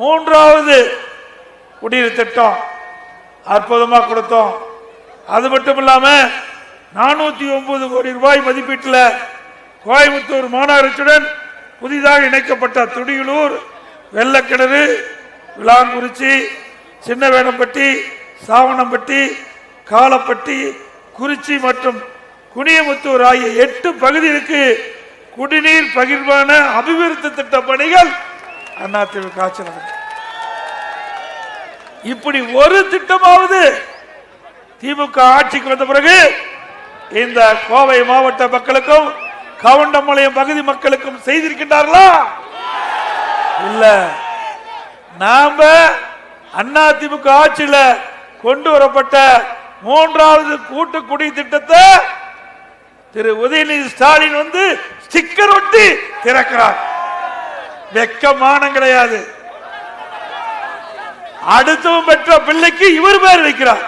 மூன்றாவது குடிநீர் திட்டம் அற்புதமா கொடுத்தோம். அது மட்டும் இல்லாம 409 கோடி ரூபாய் மதிப்பீட்டில் கோயம்புத்தூர் மாநகராட்சியுடன் புதிதாக இணைக்கப்பட்ட துடியலூர், வெள்ளக்கிணறு, விளாங்குறிச்சி, சின்னவேடம்பட்டி, சாவணம்பட்டி, காலப்பட்டி, குறிச்சி மற்றும் குனியமுத்தூர் ஆகிய 8 பகுதிகளுக்கு குடிநீர் பகிர்வான அபிவிருத்தி திட்ட பணிகள் அதிமுக ஆட்சி நடக்கும். இப்படி ஒரு திட்டமாவது திமுக ஆட்சிக்கு வந்த பிறகு இந்த கோவை மாவட்ட மக்களுக்கும் கவுண்டம்பாளையம் பகுதி மக்களுக்கும் செய்திருக்கின்றார்களா? இல்ல. நாம அதிமுக ஆட்சியில கொண்டு வரப்பட்ட 3வது கூட்டு குடி திட்டத்தை திரு உதயநிதி ஸ்டாலின் வந்து ஸ்டிக்கர் ஒட்டி திறக்கிறார். வெக்கமானம் கிடையாது. அடுத்தவன் பெற்ற பிள்ளைக்கு இவர் பேர் வைக்கிறார்.